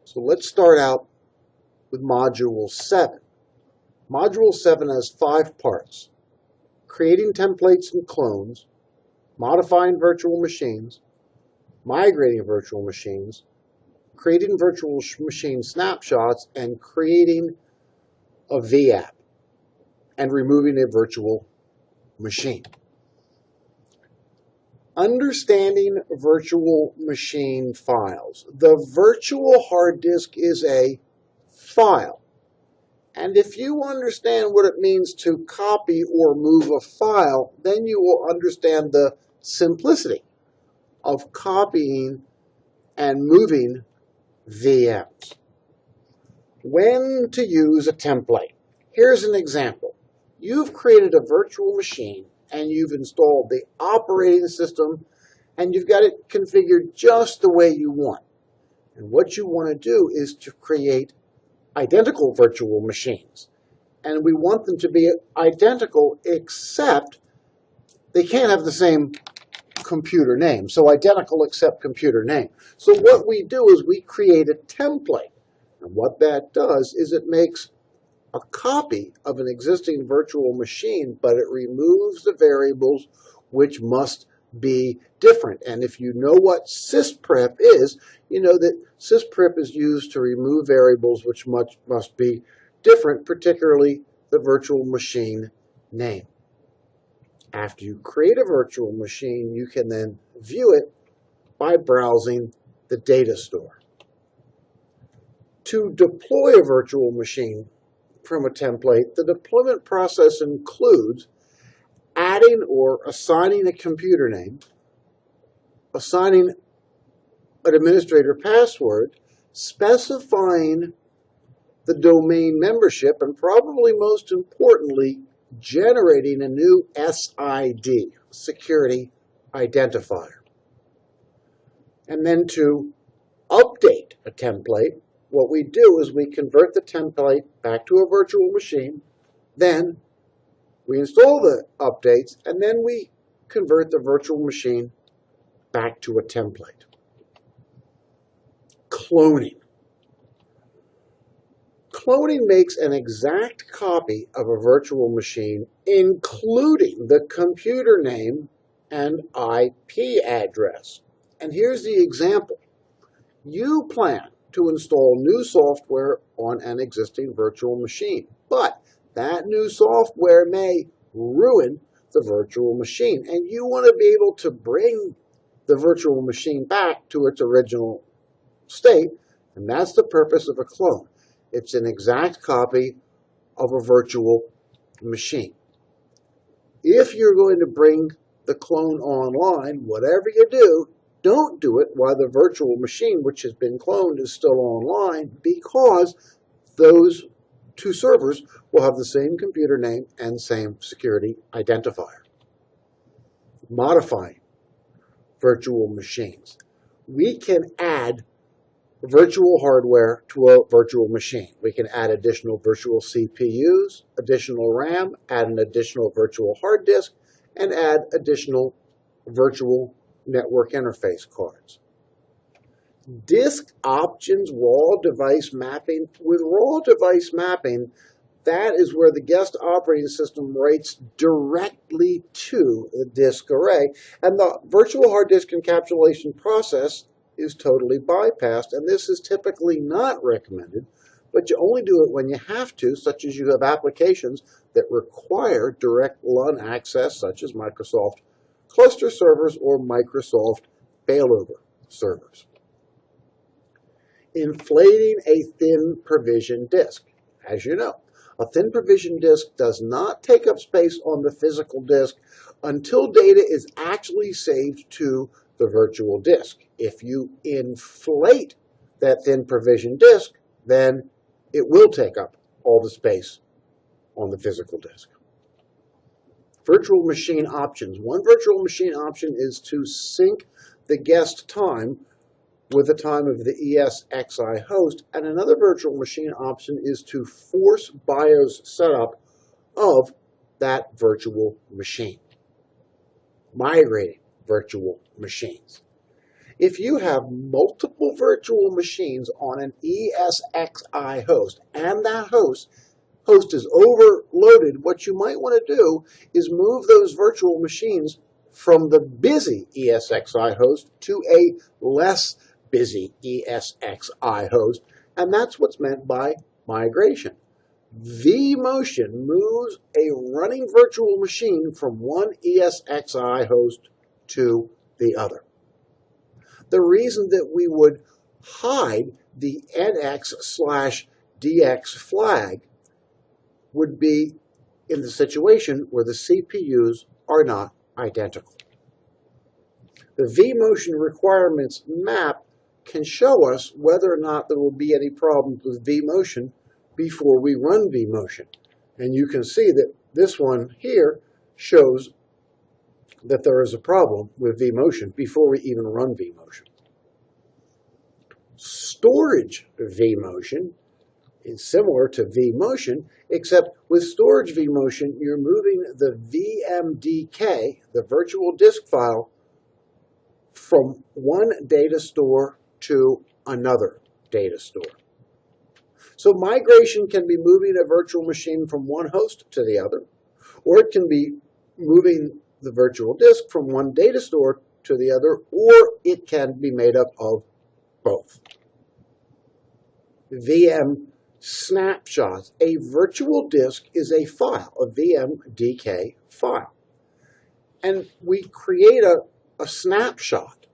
So let's start out with Module 7. Module 7 has 5 parts: creating templates and clones, modifying virtual machines, migrating virtual machines, creating virtual machine snapshots, and creating a VApp, and removing a virtual machine. Understanding virtual machine files. The virtual hard disk is a file. And if you understand what it means to copy or move a file, then you will understand the simplicity of copying and moving VMs. When to use a template. Here's an example. You've created a virtual machine and you've installed the operating system and you've got it configured just the way you want. And what you want to do is to create identical virtual machines. And we want them to be identical, except they can't have the same computer name. So identical except computer name. So what we do is we create a template. And what that does is it makes a copy of an existing virtual machine, but it removes the variables which must be different. And if you know what sysprep is, you know that sysprep is used to remove variables which must be different, particularly the virtual machine name. After you create a virtual machine, you can then view it by browsing the Datastore. To deploy a virtual machine from a template, the deployment process includes adding or assigning a computer name, assigning an administrator password, specifying the domain membership, and probably most importantly, generating a new SID, security identifier. And then to update a template, what we do is we convert the template back to a virtual machine, then we install the updates, and then we convert the virtual machine back to a template. Cloning. Cloning makes an exact copy of a virtual machine, including the computer name and IP address. And here's the example. You plan to install new software on an existing virtual machine, but that new software may ruin the virtual machine, and you want to be able to bring the virtual machine back to its original state, and that's the purpose of a clone. It's an exact copy of a virtual machine. If you're going to bring the clone online, whatever you do, don't do it while the virtual machine, which has been cloned, is still online, because those two servers will have the same computer name and same security identifier. Modifying virtual machines. We can add virtual hardware to a virtual machine. We can add additional virtual CPUs, additional RAM, add an additional virtual hard disk, and add additional virtual network interface cards. Disk options, raw device mapping. With raw device mapping, that is where the guest operating system writes directly to the disk array, and the virtual hard disk encapsulation process is totally bypassed, and this is typically not recommended, but you only do it when you have to, such as you have applications that require direct LUN access, such as Microsoft cluster servers or Microsoft failover servers. Inflating a thin provision disk. As you know, a thin provision disk does not take up space on the physical disk until data is actually saved to the virtual disk. If you inflate that thin provision disk, then it will take up all the space on the physical disk. Virtual machine options. One virtual machine option is to sync the guest time with the time of the ESXi host, and another virtual machine option is to force BIOS setup of that virtual machine. Migrating virtual machines. If you have multiple virtual machines on an ESXi host, and that host is overloaded, what you might want to do is move those virtual machines from the busy ESXi host to a less busy ESXi host, and that's what's meant by migration. vMotion moves a running virtual machine from one ESXi host to the other. The reason that we would hide the NX/DX flag would be in the situation where the CPUs are not identical. The vMotion requirements map can show us whether or not there will be any problems with vMotion before we run vMotion. And you can see that this one here shows that there is a problem with vMotion before we even run vMotion. Storage vMotion is similar to vMotion, except with storage vMotion, you're moving the VMDK, the virtual disk file, from one data store to another data store. So migration can be moving a virtual machine from one host to the other, or it can be moving the virtual disk from one data store to the other, or it can be made up of both. VM snapshots. A virtual disk is a file, a VMDK file. And we create a snapshot,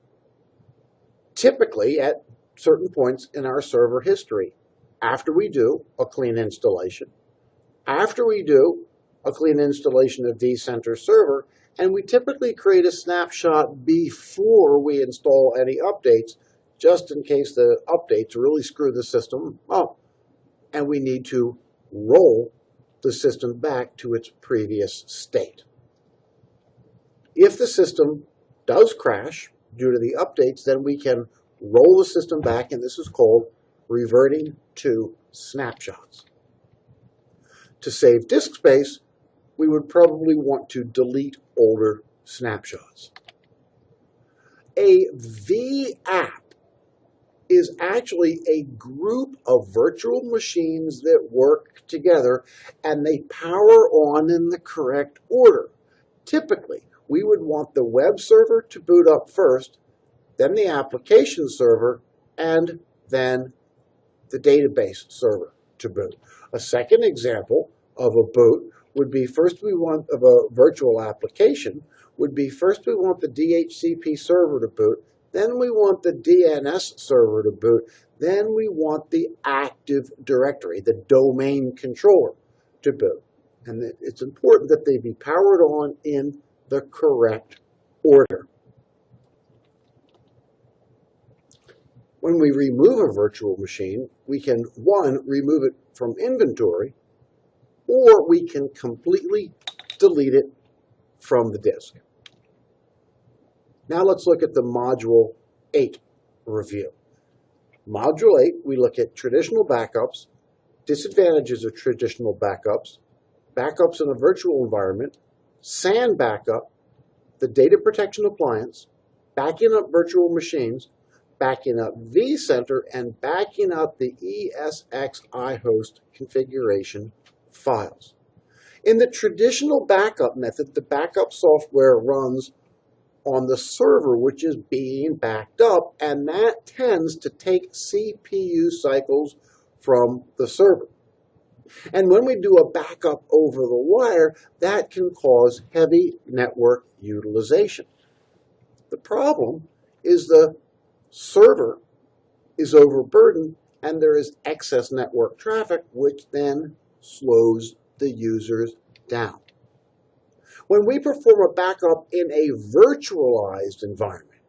typically at certain points in our server history, after we do a clean installation, after we do a clean installation of Vcenter server, and we typically create a snapshot before we install any updates, just in case the updates really screw the system up, and we need to roll the system back to its previous state. If the system does crash due to the updates, then we can roll the system back, and this is called reverting to snapshots. To save disk space, we would probably want to delete older snapshots. A vApp is actually a group of virtual machines that work together and they power on in the correct order. Typically, we would want the web server to boot up first, then the application server, and then the database server to boot. A second example of a boot would be of a virtual application would be first we want the DHCP server to boot, then we want the DNS server to boot, then we want the Active Directory, the domain controller, to boot. And it's important that they be powered on in the correct order. When we remove a virtual machine, we can, one, remove it from inventory, or we can completely delete it from the disk. Now let's look at the Module 8 review. Module 8, we look at traditional backups, disadvantages of traditional backups, backups in a virtual environment, SAN backup, the data protection appliance, backing up virtual machines, backing up Vcenter, and backing up the ESXi host configuration files. In the traditional backup method, the backup software runs on the server which is being backed up, and that tends to take CPU cycles from the server. And when we do a backup over the wire, that can cause heavy network utilization. The problem is the server is overburdened and there is excess network traffic, which then slows the users down. When we perform a backup in a virtualized environment,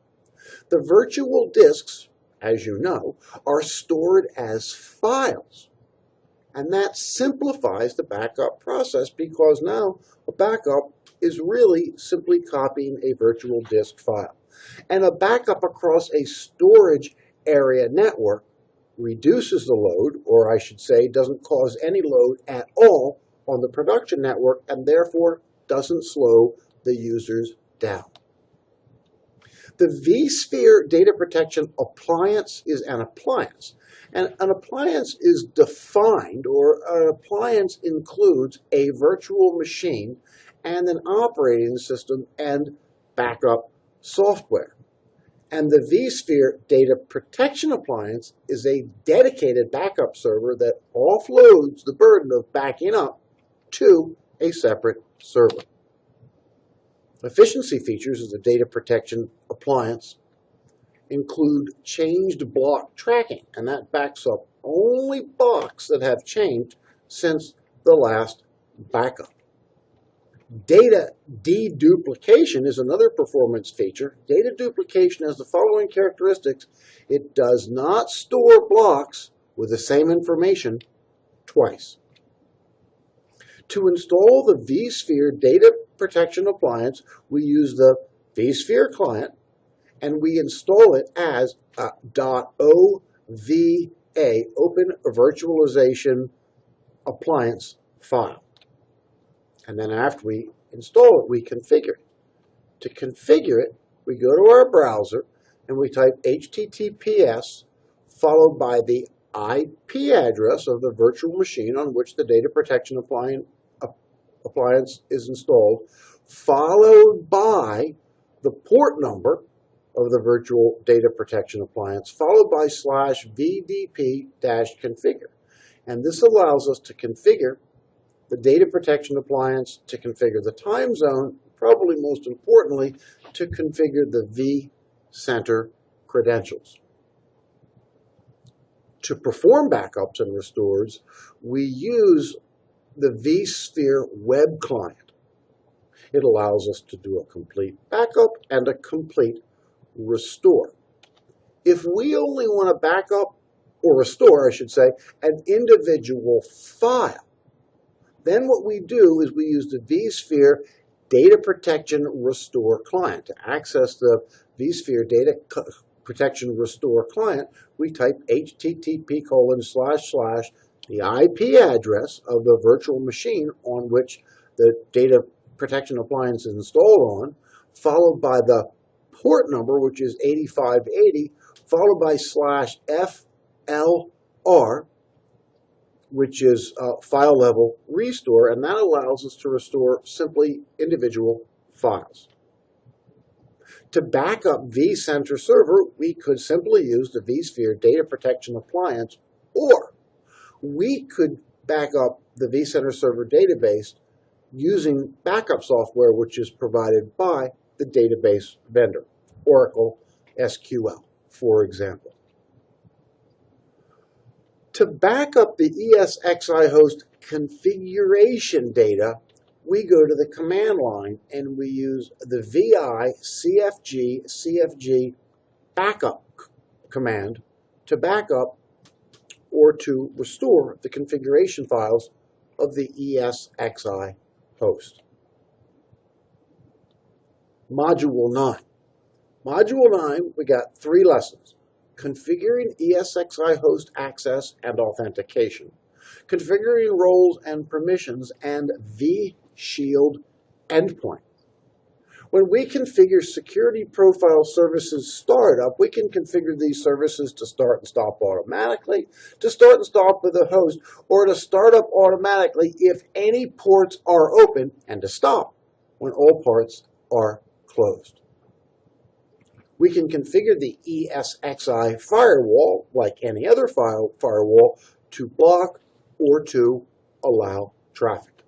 the virtual disks, as you know, are stored as files. And that simplifies the backup process because now a backup is really simply copying a virtual disk file. And a backup across a storage area network reduces the load, or I should say doesn't cause any load at all on the production network, and therefore doesn't slow the users down. The Vsphere Data Protection Appliance is an appliance. And an appliance is defined, or an appliance includes a virtual machine and an operating system and backup software. And the Vsphere Data Protection Appliance is a dedicated backup server that offloads the burden of backing up to a separate server. Efficiency features of the Data Protection Appliance include changed block tracking, and that backs up only blocks that have changed since the last backup. Data deduplication is another performance feature. Data duplication has the following characteristics. It does not store blocks with the same information twice. To install the Vsphere Data Protection Appliance, we use the Vsphere Client, and we install it as a .ova, Open Virtualization Appliance file. And then after we install it, we configure it. To configure it, we go to our browser and we type HTTPS followed by the IP address of the virtual machine on which the Data Protection Appliance is installed, followed by the port number of the virtual Data Protection Appliance, followed by /vdp-configure. And this allows us to configure the Data Protection Appliance, to configure the time zone, probably most importantly, to configure the Vcenter credentials. To perform backups and restores, we use the Vsphere web client. It allows us to do a complete backup and a complete restore. If we only want to back up, or restore, I should say, an individual file, then what we do is we use the Vsphere Data Protection Restore client. To access the Vsphere Data Protection Restore client, we type http:// the IP address of the virtual machine on which the Data Protection Appliance is installed on, followed by the port number, which is 8580, followed by /FLR, which is file level restore, and that allows us to restore simply individual files. To back up Vcenter server, we could simply use the Vsphere Data Protection Appliance, or we could back up the Vcenter server database using backup software which is provided by the database vendor, Oracle SQL, for example. To back up the ESXi host configuration data, we go to the command line and we use the vi cfg backup command to back up or to restore the configuration files of the ESXi host. Module 9. Module 9, we got 3 lessons. Configuring ESXi host access and authentication, configuring roles and permissions, and Vshield Endpoint. When we configure Security Profile Services Startup, we can configure these services to start and stop automatically, to start and stop with a host, or to start up automatically if any ports are open, and to stop when all ports are closed. We can configure the ESXi firewall, like any other firewall, to block or to allow traffic.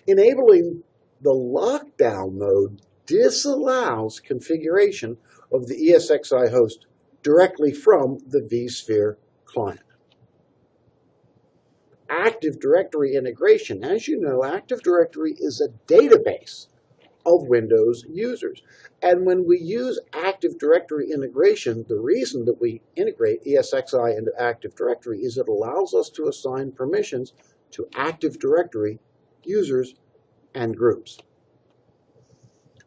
Enabling the lockdown mode disallows configuration of the ESXi host directly from the Vsphere client. Active Directory integration. As you know, Active Directory is a database of Windows users. And when we use Active Directory integration, the reason that we integrate ESXi into Active Directory is it allows us to assign permissions to Active Directory users and groups.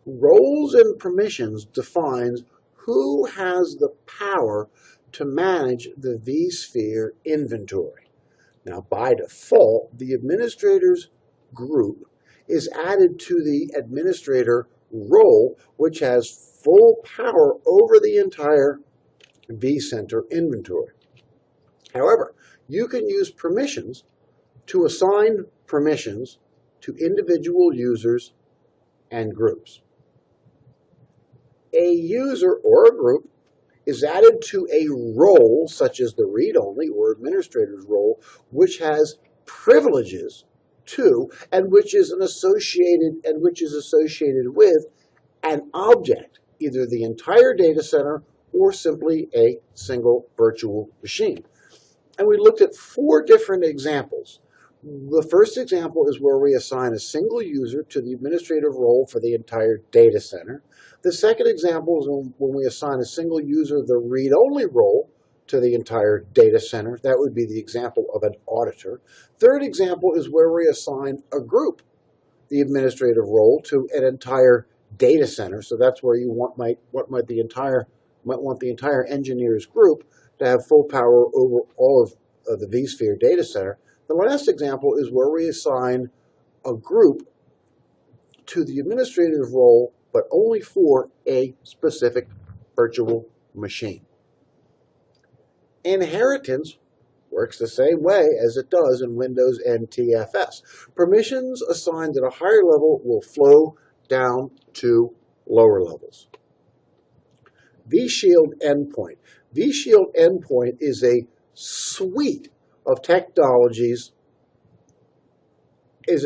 Roles and permissions defines who has the power to manage the Vsphere inventory. Now, by default, the administrator's group is added to the administrator role which has full power over the entire Vcenter inventory. However, you can use permissions to assign permissions to individual users and groups. A user or a group is added to a role, such as the read-only or administrator's role, which has privileges to, and which is associated with an object, either the entire data center or simply a single virtual machine. And we looked at 4 different examples. The first example is where we assign a single user to the administrative role for the entire data center. The second example is when we assign a single user the read-only role to the entire data center. That would be the example of an auditor. Third example is where we assign a group the administrative role to an entire data center. So that's where you want the entire engineers group to have full power over all of the Vsphere data center. The last example is where we assign a group to the administrative role, but only for a specific virtual machine. Inheritance works the same way as it does in Windows NTFS. Permissions assigned at a higher level will flow down to lower levels. Vshield Endpoint. Vshield Endpoint is a suite of technologies, and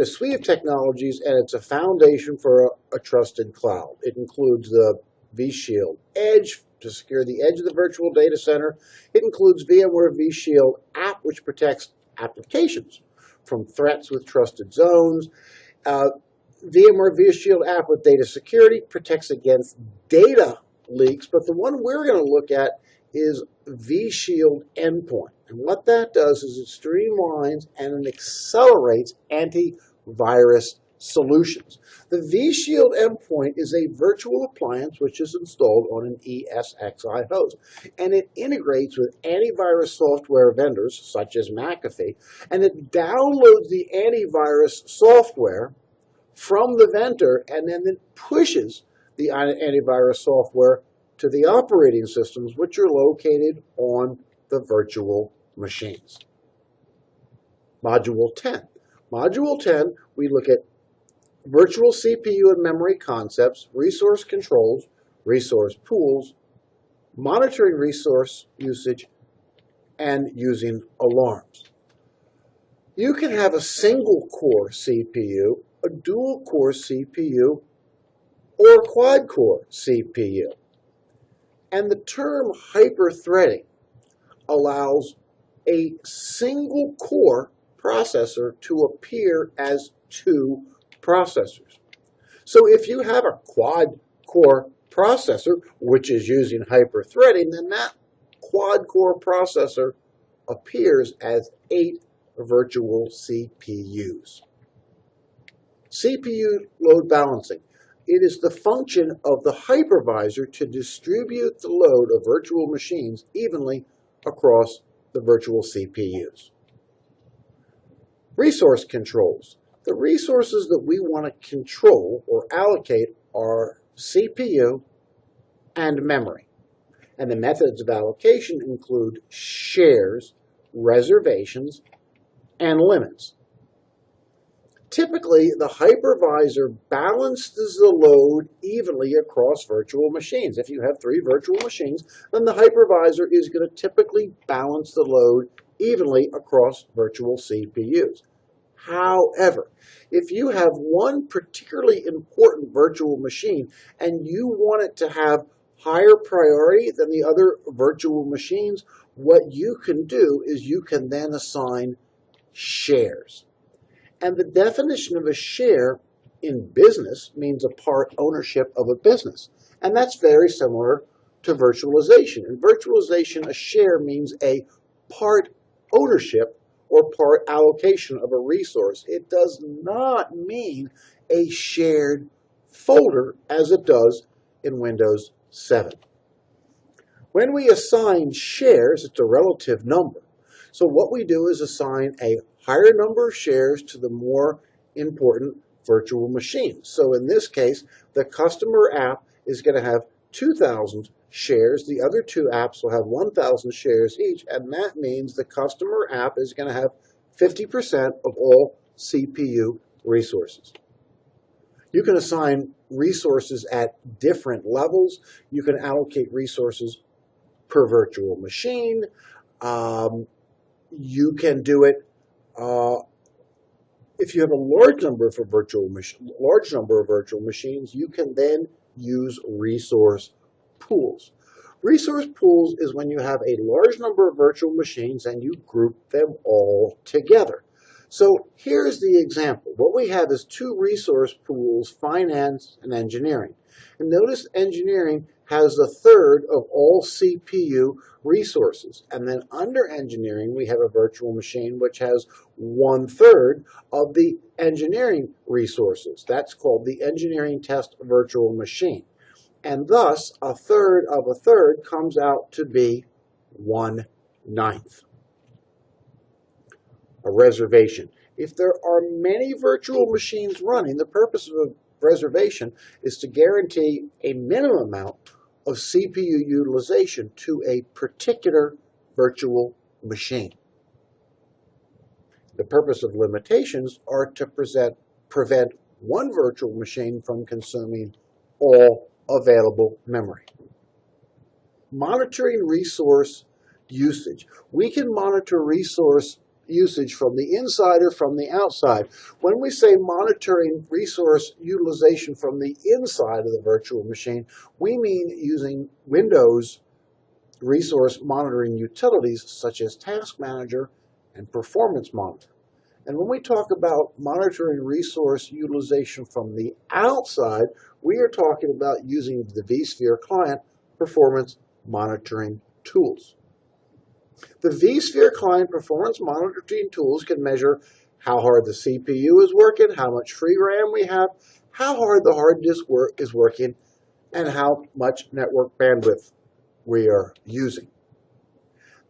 it's a foundation for a trusted cloud. It includes the Vshield Edge to secure the edge of the virtual data center. It includes VMware Vshield App, which protects applications from threats with trusted zones. VMware Vshield App with data security protects against data leaks, but the one we're going to look at is Vshield Endpoint. And what that does is it streamlines and it accelerates antivirus solutions. The Vshield Endpoint is a virtual appliance which is installed on an ESXi host, and it integrates with antivirus software vendors such as McAfee, and it downloads the antivirus software from the vendor, and then it pushes the antivirus software to the operating systems which are located on the virtual machines. Module 10. Module 10, we look at virtual CPU and memory concepts, resource controls, resource pools, monitoring resource usage, and using alarms. You can have a single core CPU, a dual core CPU, or a quad core CPU. And the term hyper-threading allows a single core processor to appear as 2 processors. So if you have a quad core processor, which is using hyper-threading, then that quad core processor appears as 8 virtual CPUs. CPU load balancing. It is the function of the hypervisor to distribute the load of virtual machines evenly across the virtual CPUs. Resource controls. The resources that we want to control or allocate are CPU and memory. And the methods of allocation include shares, reservations, and limits. Typically, the hypervisor balances the load evenly across virtual machines. If you have 3 virtual machines, then the hypervisor is going to typically balance the load evenly across virtual CPUs. However, if you have one particularly important virtual machine and you want it to have higher priority than the other virtual machines, what you can do is you can then assign shares. And the definition of a share in business means a part ownership of a business. And that's very similar to virtualization. In virtualization, a share means a part ownership or part allocation of a resource. It does not mean a shared folder as it does in Windows 7. When we assign shares, it's a relative number. So what we do is assign a higher number of shares to the more important virtual machines. So in this case, the customer app is going to have 2,000 shares. The other two apps will have 1,000 shares each, and that means the customer app is going to have 50% of all CPU resources. You can assign resources at different levels. You can allocate resources per virtual machine. You can do it if you have a large number of virtual machines. You can then use resource pools. Resource pools is when you have a large number of virtual machines and you group them all together. So here's the example. What we have is two resource pools, finance and engineering. And notice engineering has a third of all CPU resources. And then under engineering, we have a virtual machine which has 1/3 of the engineering resources. That's called the engineering test virtual machine. And thus, 1/3 of 1/3 comes out to be 1/9. A reservation. If there are many virtual machines running, the purpose of a reservation is to guarantee a minimum amount of CPU utilization to a particular virtual machine. The purpose of limitations are to prevent one virtual machine from consuming all available memory. Monitoring resource usage. We can monitor resource usage from the inside or from the outside. When we say monitoring resource utilization from the inside of the virtual machine, we mean using Windows resource monitoring utilities such as Task Manager and Performance Monitor. And when we talk about monitoring resource utilization from the outside, we are talking about using the Vsphere Client performance monitoring tools. The Vsphere Client performance monitoring tools can measure how hard the CPU is working, how much free RAM we have, how hard the hard disk is working, and how much network bandwidth we are using.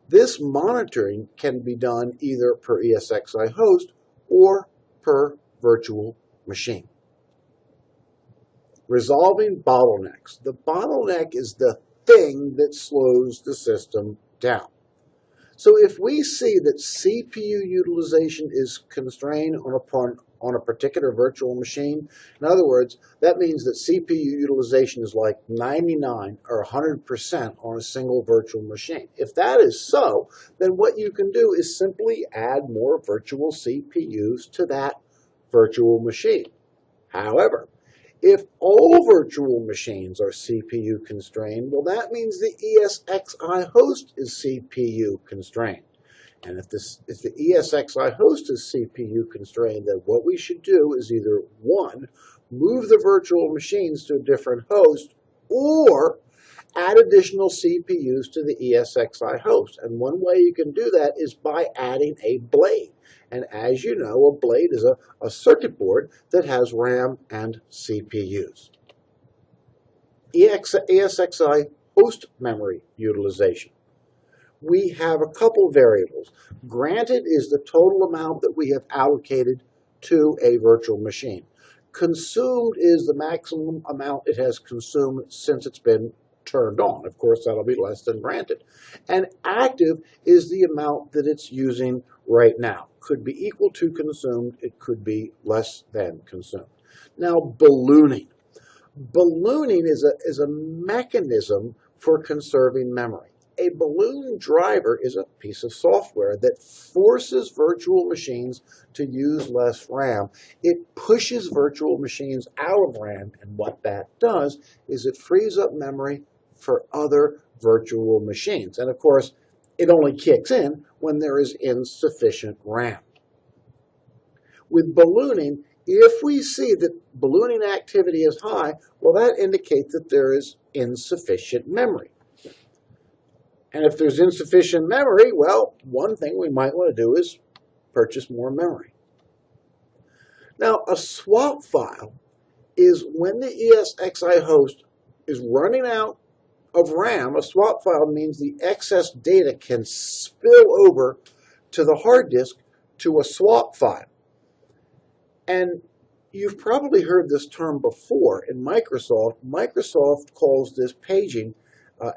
This monitoring can be done either per ESXi host or per virtual machine. Resolving bottlenecks. The bottleneck is the thing that slows the system down. So if we see that CPU utilization is constrained on a particular virtual machine, in other words, that means that CPU utilization is like 99 or 100% on a single virtual machine. If that is so, then what you can do is simply add more virtual CPUs to that virtual machine. However, if all virtual machines are CPU constrained, well, that means the ESXi host is CPU constrained. And if the ESXi host is CPU constrained, then what we should do is either, one, move the virtual machines to a different host, or add additional CPUs to the ESXi host. And one way you can do that is by adding a blade. And as you know, a blade is a circuit board that has RAM and CPUs. ESXi host memory utilization. We have a couple variables. Granted is the total amount that we have allocated to a virtual machine. Consumed is the maximum amount it has consumed since it's been turned on. Of course, that'll be less than granted. And active is the amount that it's using right now. Could be equal to consumed. It could be less than consumed. Now, ballooning. Ballooning is a mechanism for conserving memory. A balloon driver is a piece of software that forces virtual machines to use less RAM. It pushes virtual machines out of RAM, and what that does is it frees up memory for other virtual machines. And of course, it only kicks in when there is insufficient RAM. With ballooning, if we see that ballooning activity is high, well, that indicates that there is insufficient memory. And if there's insufficient memory, well, one thing we might want to do is purchase more memory. Now, a swap file is when the ESXi host is running out of RAM. A swap file means the excess data can spill over to the hard disk to a swap file. And You've probably heard this term before in Microsoft. Microsoft calls this paging,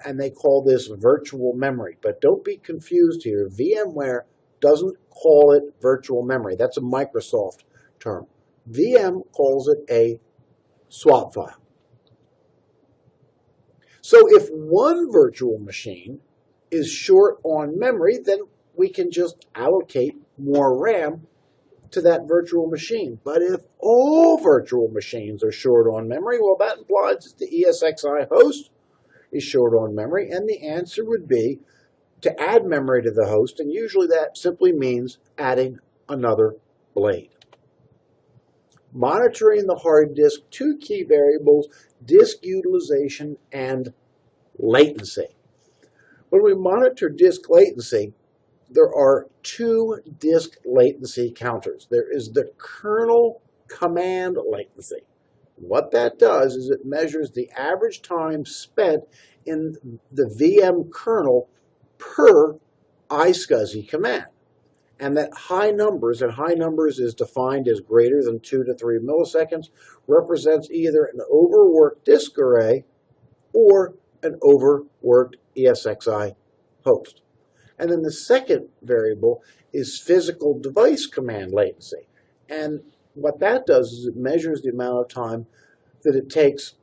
and they call this virtual memory. But don't be confused here. VMware doesn't call it virtual memory. That's a Microsoft term. VM calls it a swap file. So if one virtual machine is short on memory, then we can just allocate more RAM to that virtual machine. But if all virtual machines are short on memory, well, that implies that the ESXi host is short on memory, and the answer would be to add memory to the host, and usually that simply means adding another blade. Monitoring the hard disk, two key variables, disk utilization and latency. When we monitor disk latency, there are two disk latency counters. There is the kernel command latency. What that does is it measures the average time spent in the VM kernel per iSCSI command. And that high numbers, and high numbers is defined as greater than 2 to 3 milliseconds, represents either an overworked disk array or an overworked ESXi host. And then the second variable is physical device command latency. And what that does is it measures the amount of time that it takes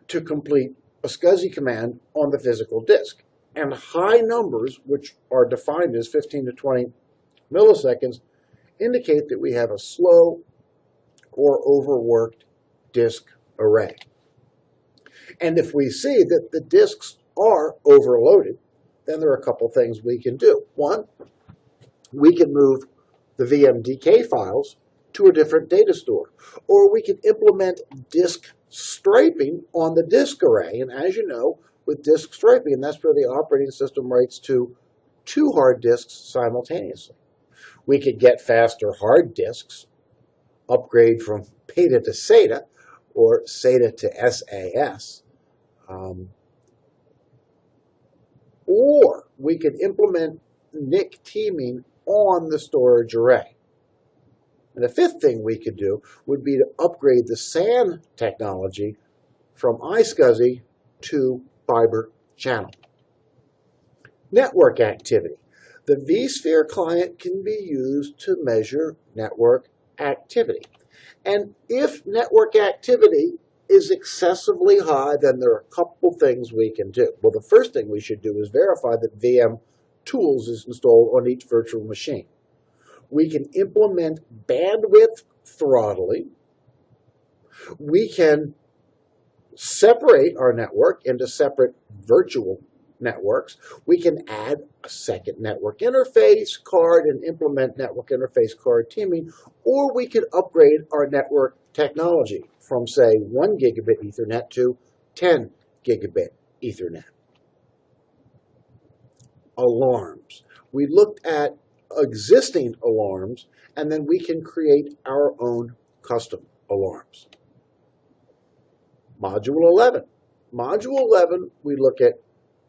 to complete a SCSI command on the physical disk. And high numbers, which are defined as 15 to 20 milliseconds, indicate that we have a slow or overworked disk array. And if we see that the disks are overloaded, then there are a couple things we can do. One, we can move the VMDK files to a different data store, or we can implement disk striping on the disk array. And as you know, with disk striping, and that's where the operating system writes to two hard disks simultaneously. We could get faster hard disks, upgrade from PATA to SATA, or SATA to SAS. Or we could implement NIC teaming on the storage array. And the fifth thing we could do would be to upgrade the SAN technology from iSCSI to fiber channel. Network activity. The Vsphere Client can be used to measure network activity. And if network activity is excessively high, then there are a couple things we can do. Well, the first thing we should do is verify that VM Tools is installed on each virtual machine. We can implement bandwidth throttling. We can separate our network into separate virtual networks. We can add a second network interface card and implement network interface card teaming, or we could upgrade our network technology from, say, 1 gigabit Ethernet to 10 gigabit Ethernet. Alarms. We looked at existing alarms, and then we can create our own custom alarms. Module 11. Module 11, we look at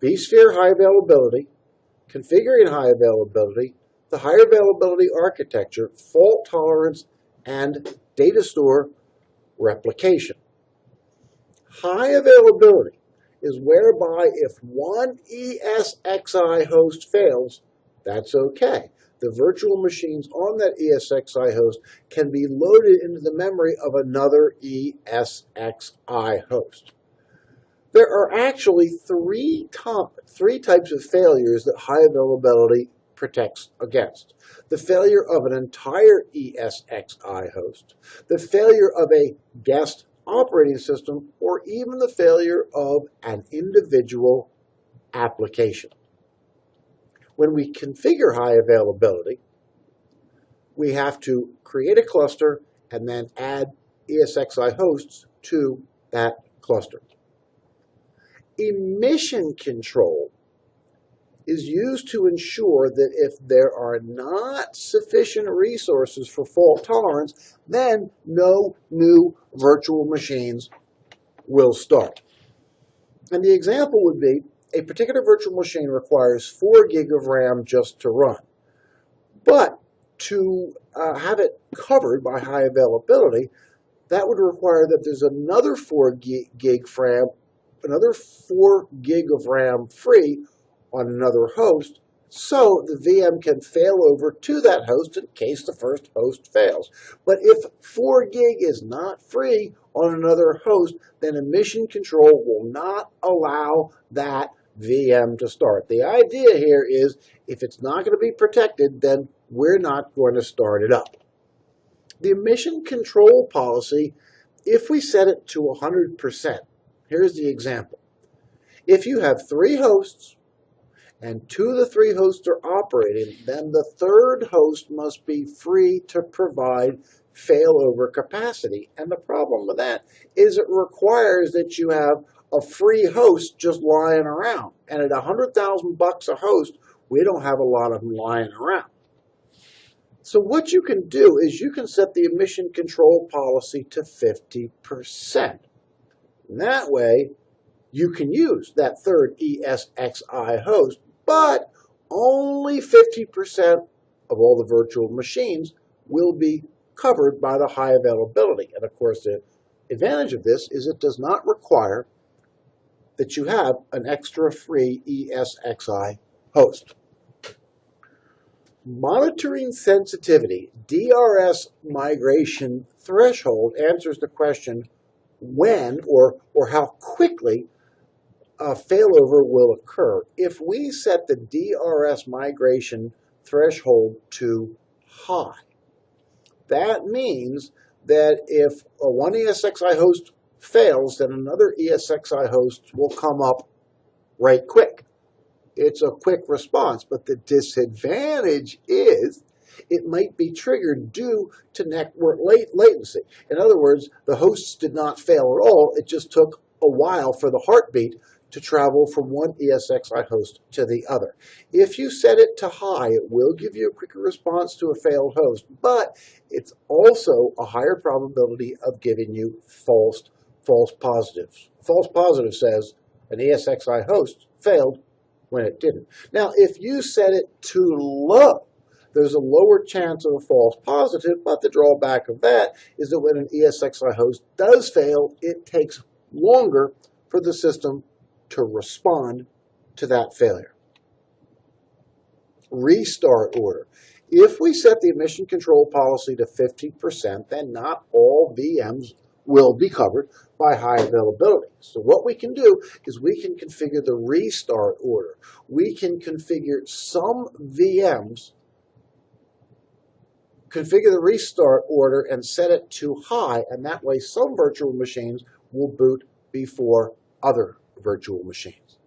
vSphere high availability, configuring high availability, the high availability architecture, fault tolerance, and Datastore Replication. High availability is whereby if one ESXi host fails, that's okay. The virtual machines on that ESXi host can be loaded into the memory of another ESXi host. There are actually three types of failures that high availability protects against. The failure of an entire ESXi host, the failure of a guest operating system, or even the failure of an individual application. When we configure high availability, we have to create a cluster and then add ESXi hosts to that cluster. Emission control is used to ensure that if there are not sufficient resources for fault tolerance, then no new virtual machines will start. And the example would be a particular virtual machine requires 4 gig of RAM just to run, but to have it covered by high availability, that would require that there's another 4 gig of RAM, another 4 gig of RAM free on another host, so the VM can fail over to that host in case the first host fails. But if 4 gig is not free on another host, then Emission Control will not allow that VM to start. The idea here is if it's not going to be protected, then we're not going to start it up. The Emission Control policy, if we set it to 100%, here's the example. If you have 3 hosts, and 2 of the 3 hosts are operating, then the 3rd host must be free to provide failover capacity. And the problem with that is it requires that you have a free host just lying around. And at $100,000 a host, we don't have a lot of them lying around. So what you can do is you can set the Emission Control policy to 50%. And that way, you can use that 3rd ESXi host, but only 50% of all the virtual machines will be covered by the high availability. And of course, the advantage of this is it does not require that you have an extra free ESXi host. Monitoring sensitivity, DRS migration threshold answers the question when or how quickly a failover will occur. If we set the DRS migration threshold to high, that means that if one ESXi host fails, then another ESXi host will come up right quick. It's a quick response, but the disadvantage is it might be triggered due to network latency. In other words, the hosts did not fail at all. It just took a while for the heartbeat to travel from one ESXi host to the other. If you set it to high, it will give you a quicker response to a failed host, but it's also a higher probability of giving you false positives. False positive says an ESXi host failed when it didn't. Now, if you set it too low, there's a lower chance of a false positive, but the drawback of that is that when an ESXi host does fail, it takes longer for the system to respond to that failure. Restart order. If we set the Emission Control policy to 50%, then not all VMs will be covered by high availability. So what we can do is we can configure the restart order. We can configure some VMs, configure the restart order and set it to high, and that way some virtual machines will boot before other virtual machines.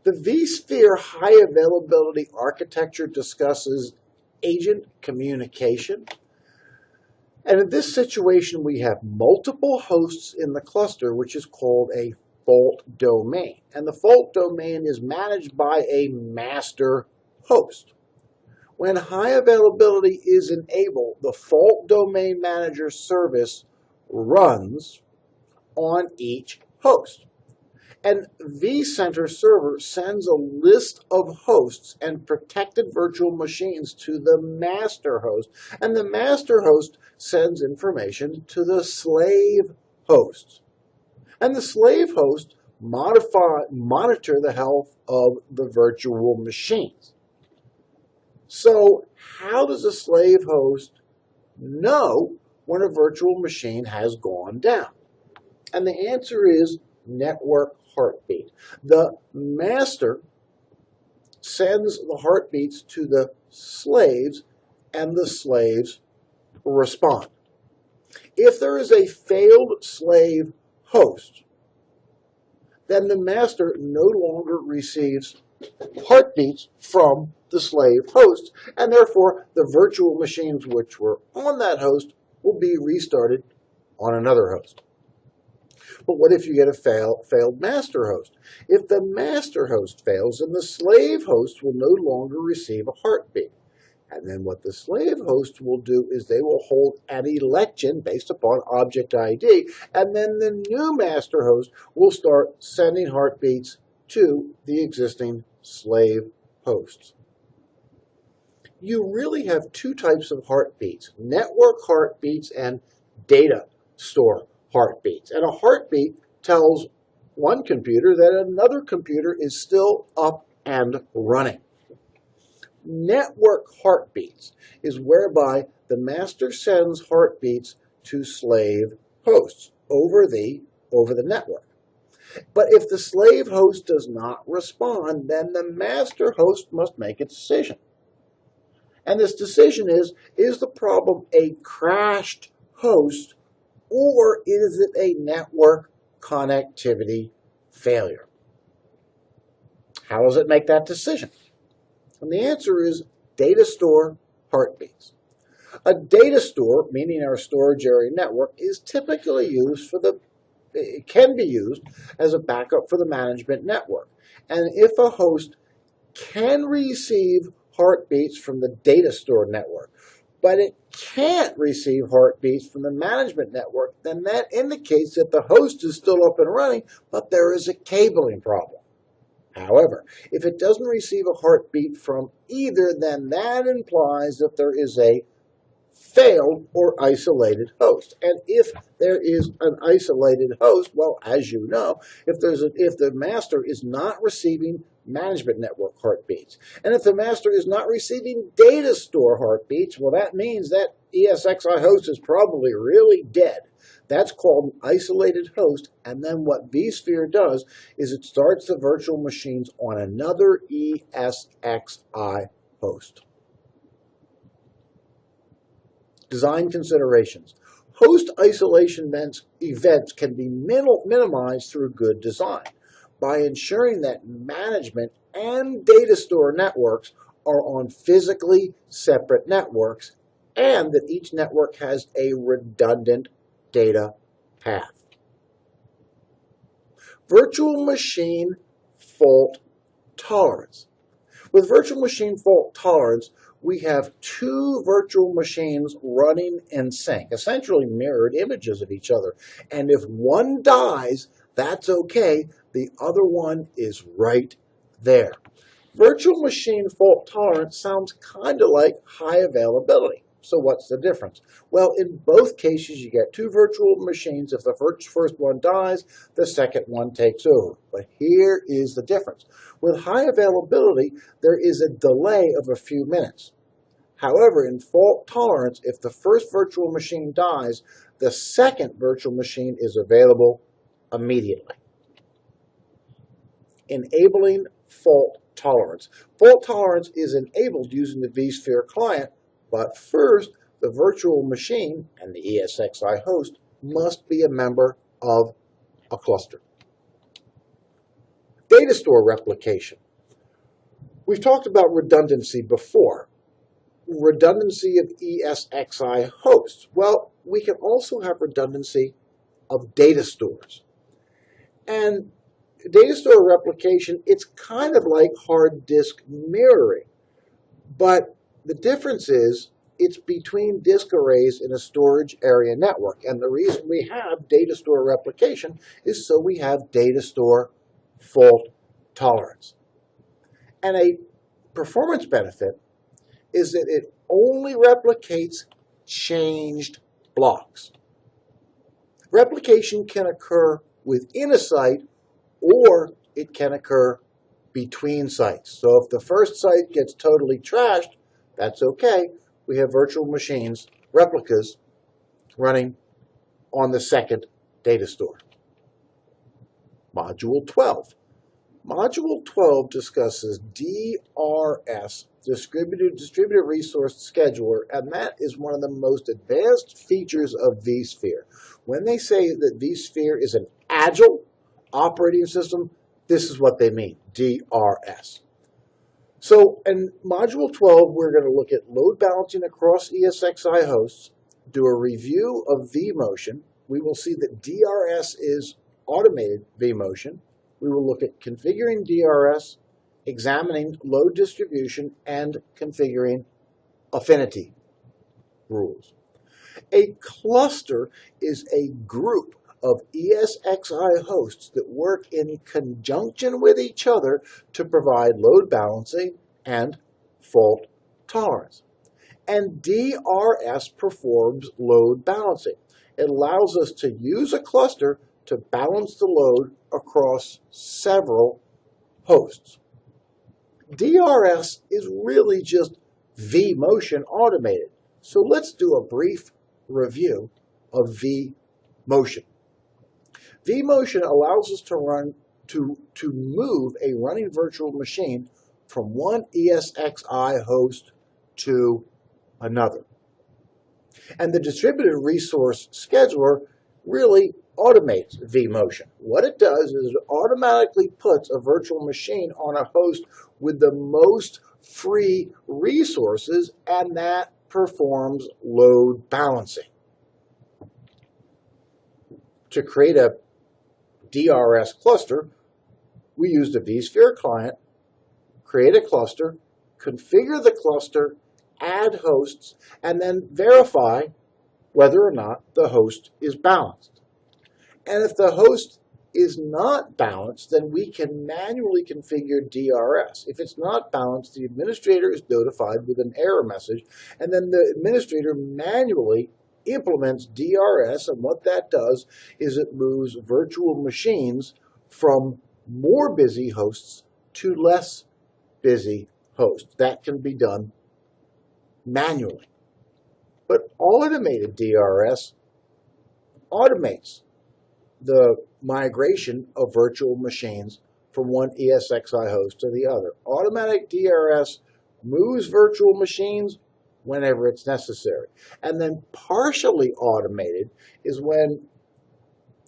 The Vsphere high availability architecture discusses agent communication. And in this situation, we have multiple hosts in the cluster, which is called a fault domain. And the fault domain is managed by a master host. When high availability is enabled, the fault domain manager service runs on each host. And Vcenter server sends a list of hosts and protected virtual machines to the master host. And the master host sends information to the slave hosts. And the slave hosts monitor the health of the virtual machines. So how does a slave host know when a virtual machine has gone down? And the answer is network heartbeat. The master sends the heartbeats to the slaves, and the slaves respond. If there is a failed slave host, then the master no longer receives heartbeats from the slave host, and therefore the virtual machines which were on that host will be restarted on another host. But what if you get a failed master host? If the master host fails, then the slave host will no longer receive a heartbeat. And then what the slave host will do is they will hold an election based upon object ID, and then the new master host will start sending heartbeats to the existing slave hosts. you really have two types of heartbeats: network heartbeats and data store heartbeats. And a heartbeat tells one computer that another computer is still up and running. Network heartbeats is whereby the master sends heartbeats to slave hosts over the network. But if the slave host does not respond, then the master host must make a decision. And this decision is the problem a crashed host, or is it a network connectivity failure? How does it make that decision? And the answer is data store heartbeats. A data store, meaning our storage area network, is typically used it can be used as a backup for the management network. And if a host can receive heartbeats from the data store network, but it can't receive heartbeats from the management network, then that indicates that the host is still up and running, but there is a cabling problem. However, if it doesn't receive a heartbeat from either, then that implies that there is a failed or isolated host. And if there is an isolated host, well, as you know, if the master is not receiving management network heartbeats, and if the master is not receiving data store heartbeats, well, that means that ESXi host is probably really dead. That's called an isolated host, and then what Vsphere does is it starts the virtual machines on another ESXi host. Design considerations. Host isolation events can be minimized through good design by ensuring that management and data store networks are on physically separate networks and that each network has a redundant data path. Virtual machine fault tolerance. With virtual machine fault tolerance, we have two virtual machines running in sync, essentially mirrored images of each other. And if one dies, that's okay. The other one is right there. Virtual machine fault tolerance sounds kind of like high availability. So what's the difference? Well, in both cases, you get two virtual machines. If the first one dies, the second one takes over. But here is the difference. With high availability, there is a delay of a few minutes. However, in fault tolerance, if the first virtual machine dies, the second virtual machine is available immediately. Enabling fault tolerance. Fault tolerance is enabled using the Vsphere Client, but first, the virtual machine and the ESXi host must be a member of a cluster. Datastore replication. We've talked about redundancy before. Redundancy of ESXi hosts. Well, we can also have redundancy of data stores. And datastore replication, it's kind of like hard disk mirroring, but the difference is it's between disk arrays in a storage area network. And the reason we have datastore replication is so we have datastore fault tolerance. And a performance benefit is that it only replicates changed blocks. Replication can occur within a site, or it can occur between sites. So if the first site gets totally trashed, that's okay. We have virtual machines, replicas, running on the second data store. Module 12. Module 12 discusses DRS, Distributed Resource Scheduler, and that is one of the most advanced features of Vsphere. When they say that Vsphere is an agile operating system, this is what they mean, DRS. So in Module 12, we're going to look at load balancing across ESXi hosts, do a review of vMotion. We will see that DRS is automated vMotion. We will look at configuring DRS, examining load distribution, and configuring affinity rules. A cluster is a group of ESXi hosts that work in conjunction with each other to provide load balancing and fault tolerance. And DRS performs load balancing. It allows us to use a cluster to balance the load across several hosts. DRS is really just vMotion automated. So let's do a brief review of vMotion. vMotion allows us to move a running virtual machine from one ESXi host to another. And the distributed resource scheduler really automates vMotion. What it does is it automatically puts a virtual machine on a host with the most free resources, and that performs load balancing. To create a DRS cluster, we used a Vsphere Client, create a cluster, configure the cluster, add hosts, and then verify whether or not the host is balanced. And if the host is not balanced, then we can manually configure DRS. If it's not balanced, the administrator is notified with an error message, and then the administrator manually implements DRS, and what that does is it moves virtual machines from more busy hosts to less busy hosts. That can be done manually. But automated DRS automates the migration of virtual machines from one ESXi host to the other. Automatic DRS moves virtual machines whenever it's necessary. And then partially automated is when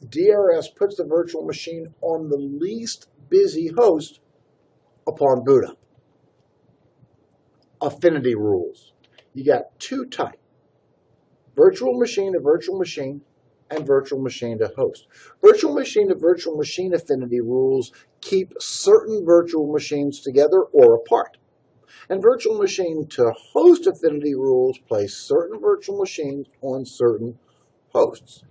DRS puts the virtual machine on the least busy host upon boot up. Affinity rules. You got two types: virtual machine to virtual machine and virtual machine to host. Virtual machine to virtual machine affinity rules keep certain virtual machines together or apart. And virtual machine to host affinity rules place certain virtual machines on certain hosts.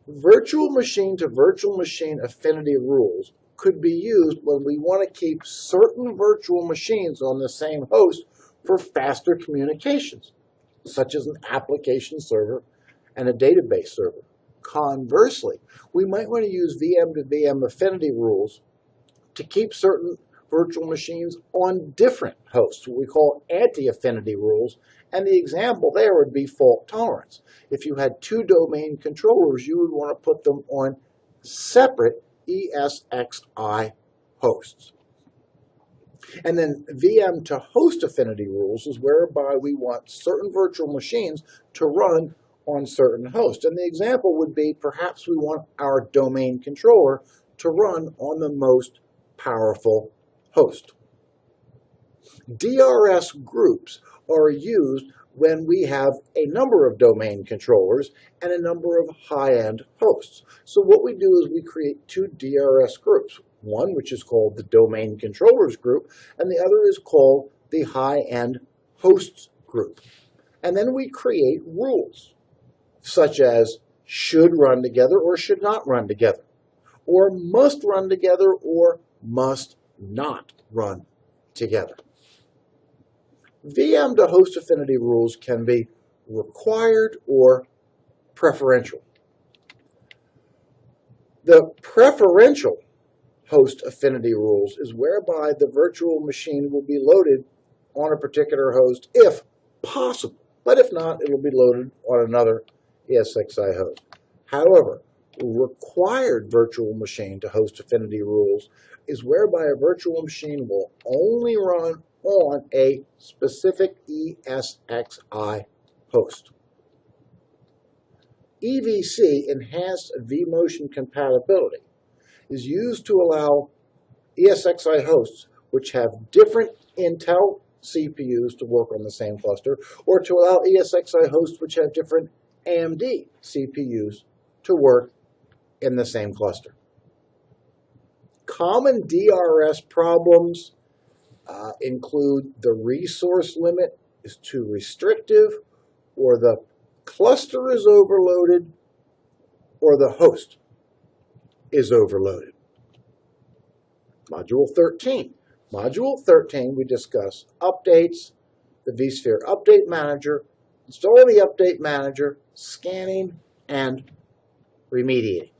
Virtual machine to virtual machine affinity rules could be used when we want to keep certain virtual machines on the same host for faster communications, such as an application server and a database server. Conversely, we might want to use VM to VM affinity rules to keep certain virtual machines on different hosts, what we call anti-affinity rules, and the example there would be fault tolerance. If you had two domain controllers, you would want to put them on separate ESXi hosts. And then VM to host affinity rules is whereby we want certain virtual machines to run on certain hosts. And the example would be perhaps we want our domain controller to run on the most powerful host. DRS groups are used when we have a number of domain controllers and a number of high-end hosts. So what we do is we create two DRS groups, one which is called the domain controllers group, and the other is called the high-end hosts group. And then we create rules, such as should run together or should not run together, or must run together or must not run together. VM to host affinity rules can be required or preferential. The preferential host affinity rules is whereby the virtual machine will be loaded on a particular host if possible, but if not, it will be loaded on another ESXi host. However, required virtual machine to host affinity rules is whereby a virtual machine will only run on a specific ESXi host. EVC, Enhanced vMotion Compatibility, is used to allow ESXi hosts which have different Intel CPUs to work on the same cluster, or to allow ESXi hosts which have different AMD CPUs to work in the same cluster. Common DRS problems include the resource limit is too restrictive, or the cluster is overloaded, or the host is overloaded. Module 13. Module 13, we discuss updates, the Vsphere Update Manager, installing the Update Manager, scanning, and remediating.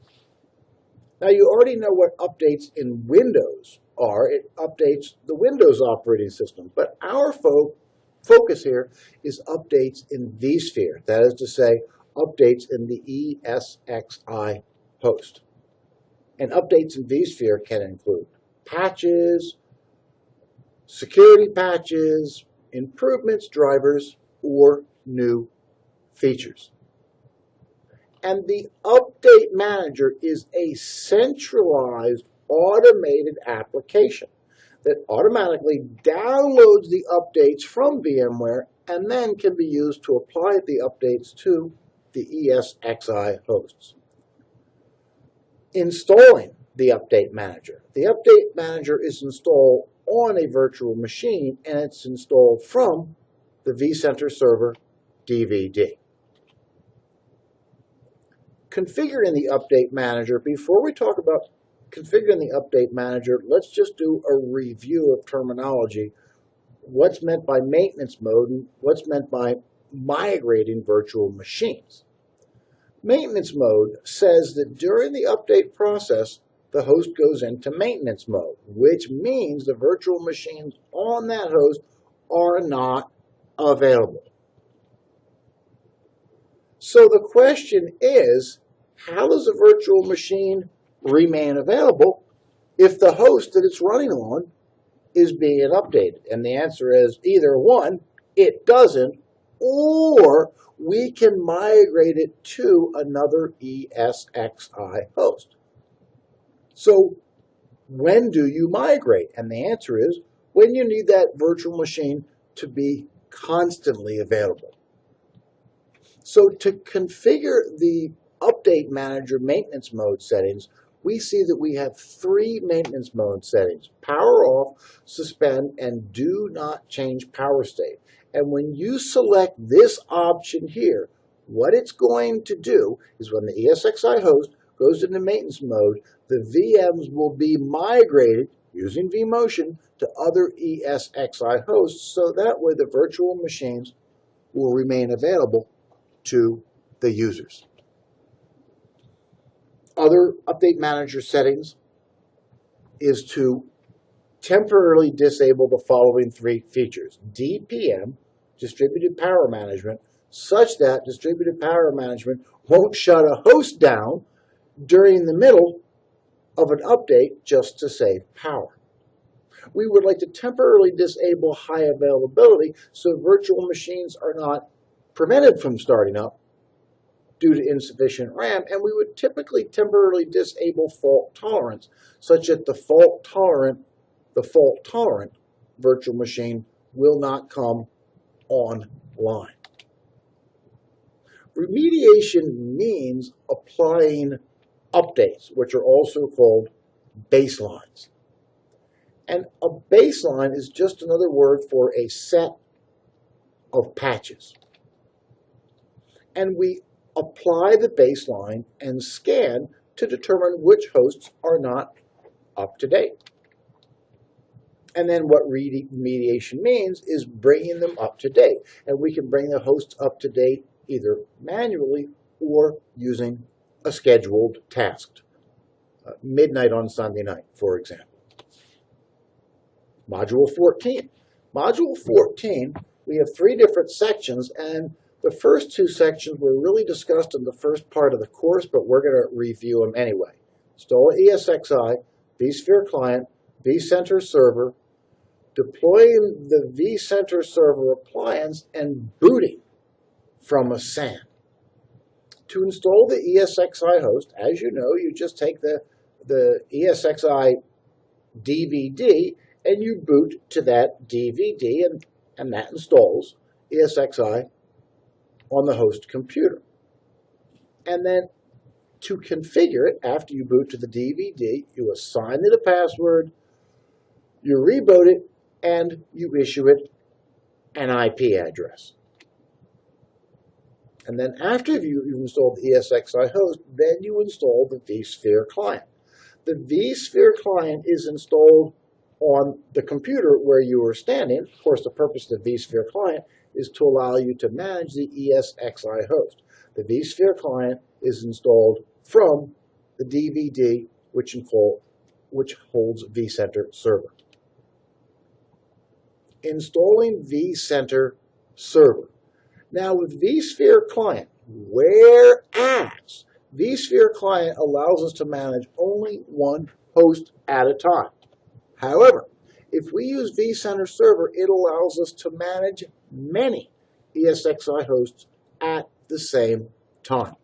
Now you already know what updates in Windows are. It updates the Windows operating system, but our focus here is updates in Vsphere. That is to say, updates in the ESXi host. And updates in Vsphere can include patches, security patches, improvements, drivers, or new features. And the Update Manager is a centralized automated application that automatically downloads the updates from VMware and then can be used to apply the updates to the ESXi hosts. Installing the Update Manager. The Update Manager is installed on a virtual machine and it's installed from the Vcenter server DVD. Configuring the Update Manager. Before we talk about configuring the Update Manager, let's just do a review of terminology. What's meant by maintenance mode and what's meant by migrating virtual machines. Maintenance mode says that during the update process, the host goes into maintenance mode, which means the virtual machines on that host are not available. So the question is, how does a virtual machine remain available if the host that it's running on is being updated? And the answer is either one, it doesn't, or we can migrate it to another ESXi host. So when do you migrate? And the answer is when you need that virtual machine to be constantly available. So to configure the Update Manager maintenance mode settings, we see that we have three maintenance mode settings: power off, suspend, and do not change power state. And when you select this option here, what it's going to do is when the ESXi host goes into maintenance mode, the VMs will be migrated using vMotion to other ESXi hosts, so that way the virtual machines will remain available to the users. Other Update Manager settings is to temporarily disable the following three features: DPM, Distributed Power Management, such that Distributed Power Management won't shut a host down during the middle of an update just to save power. We would like to temporarily disable high availability so virtual machines are not prevented from starting up due to insufficient RAM, and we would typically temporarily disable fault tolerance, such that the fault tolerant virtual machine will not come online. Remediation means applying updates, which are also called baselines. And a baseline is just another word for a set of patches. And we apply the baseline and scan to determine which hosts are not up to date. And then what remediation means is bringing them up to date. And we can bring the hosts up to date either manually or using a scheduled task. Midnight on Sunday night, for example. Module 14. Module 14, we have three different sections, and the first two sections were really discussed in the first part of the course, but we're going to review them anyway. Install ESXi, Vsphere Client, Vcenter Server, deploying the Vcenter Server appliance, and booting from a SAN. To install the ESXi host, as you know, you just take the ESXi DVD and you boot to that DVD, and that installs ESXi on the host computer. And then to configure it, after you boot to the DVD, you assign it a password, you reboot it, and you issue it an IP address. And then after you've installed the ESXi host, then you install the Vsphere Client. The Vsphere Client is installed on the computer where you are standing. Of course, the purpose of the Vsphere Client is to allow you to manage the ESXi host. The Vsphere Client is installed from the DVD, which holds Vcenter Server. Installing Vcenter Server. Now with Vsphere Client, whereas Vsphere Client allows us to manage only one host at a time. However, if we use Vcenter Server, it allows us to manage many ESXi hosts at the same time.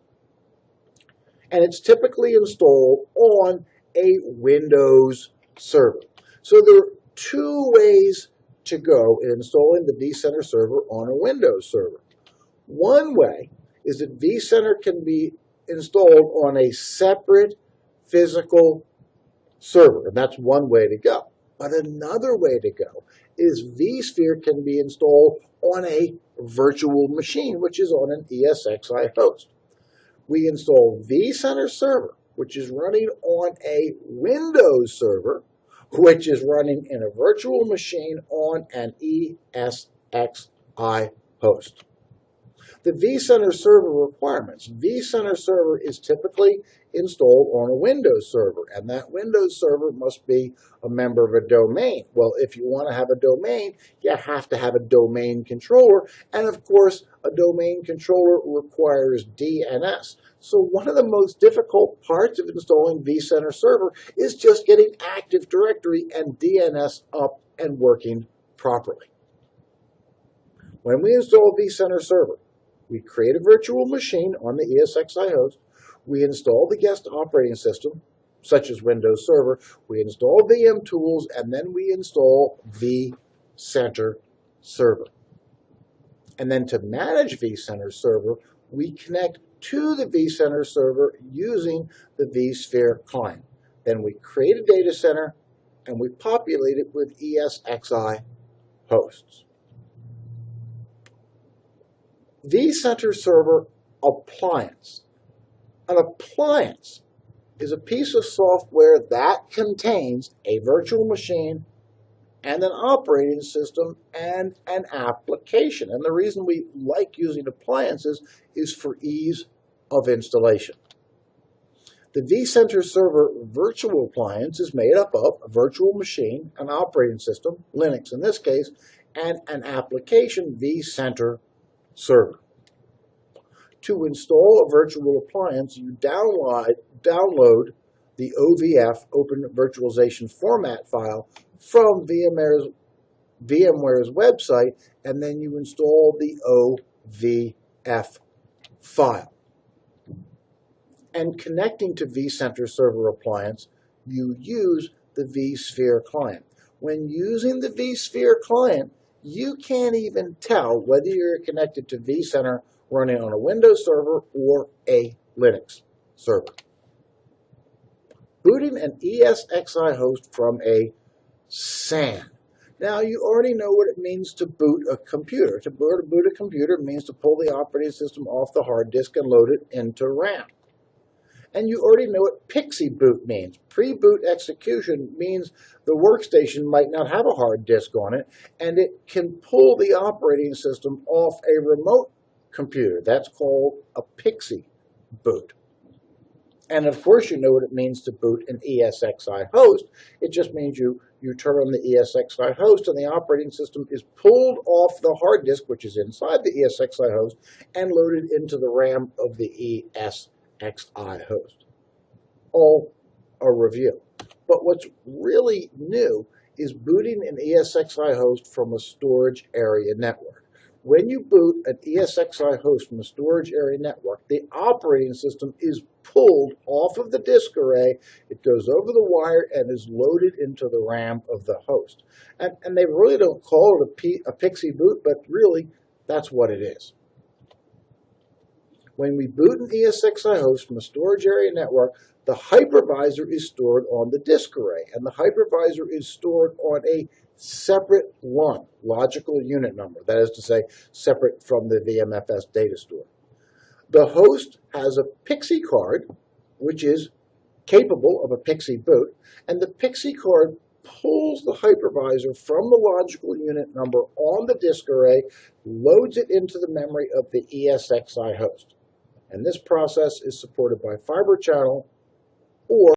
And it's typically installed on a Windows server. So there are two ways to go in installing the Vcenter Server on a Windows server. One way is that Vcenter can be installed on a separate physical server, and that's one way to go. But another way to go is Vsphere can be installed on a virtual machine, which is on an ESXi host. We install Vcenter Server, which is running on a Windows server, which is running in a virtual machine on an ESXi host. The Vcenter Server requirements. Vcenter Server is typically installed on a Windows server, and that Windows server must be a member of a domain. Well, if you want to have a domain, you have to have a domain controller, and of course, a domain controller requires DNS. So one of the most difficult parts of installing Vcenter Server is just getting Active Directory and DNS up and working properly. When we install Vcenter Server, we create a virtual machine on the ESXi host. We install the guest operating system, such as Windows Server. We install VM tools, and then we install Vcenter Server. And then to manage Vcenter Server, we connect to the Vcenter Server using the Vsphere Client. Then we create a data center, and we populate it with ESXi hosts. Vcenter Server Appliance. An appliance is a piece of software that contains a virtual machine and an operating system and an application. And the reason we like using appliances is for ease of installation. The Vcenter Server virtual appliance is made up of a virtual machine, an operating system, Linux in this case, and an application, Vcenter Server. To install a virtual appliance, you download the OVF, Open Virtualization Format file, from VMware's website, and then you install the OVF file. And connecting to Vcenter Server Appliance, you use the Vsphere Client. When using the Vsphere Client, you can't even tell whether you're connected to Vcenter running on a Windows server or a Linux server. Booting an ESXi host from a SAN. Now, you already know what it means to boot a computer. To boot a computer means to pull the operating system off the hard disk and load it into RAM. And you already know what Pixie Boot means. Pre-boot execution means the workstation might not have a hard disk on it, and it can pull the operating system off a remote computer. That's called a Pixie Boot. And of course, you know what it means to boot an ESXi host. It just means you turn on the ESXi host and the operating system is pulled off the hard disk, which is inside the ESXi host, and loaded into the RAM of the ESXi host. All a review. But what's really new is booting an ESXi host from a storage area network. When you boot an ESXi host from a storage area network, the operating system is pulled off of the disk array, it goes over the wire, and is loaded into the RAM of the host. And they really don't call it a Pixie Boot, but really, that's what it is. When we boot an ESXi host from a storage area network, the hypervisor is stored on the disk array, and the hypervisor is stored on a separate LUN, logical unit number, that is to say, separate from the VMFS data store. The host has a Pixie card, which is capable of a Pixie boot, and the Pixie card pulls the hypervisor from the logical unit number on the disk array, loads it into the memory of the ESXi host. And this process is supported by Fibre Channel or